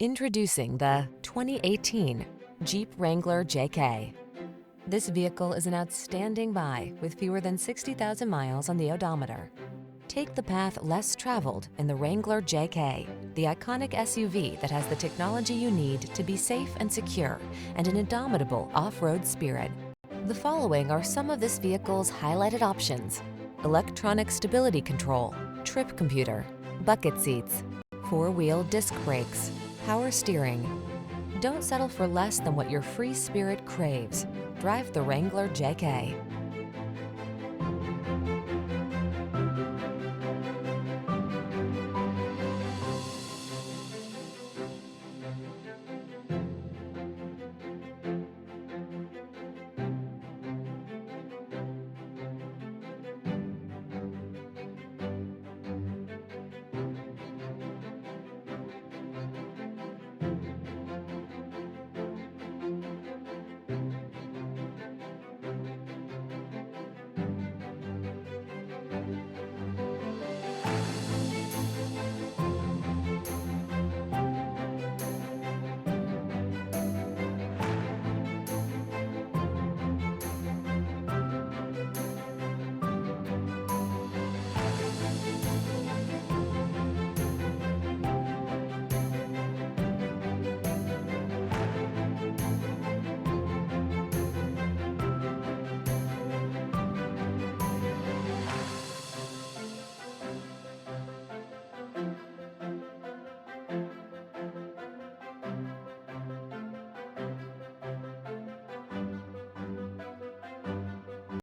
Introducing the 2018 Jeep Wrangler JK. This vehicle is an outstanding buy with fewer than 60,000 miles on the odometer. Take the path less traveled in the Wrangler JK, the iconic SUV that has the technology you need to be safe and secure and an indomitable off-road spirit. The following are some of this vehicle's highlighted options: electronic stability control, trip computer, bucket seats, four-wheel disc brakes, power steering. Don't settle for less than what your free spirit craves. Drive the Wrangler JK.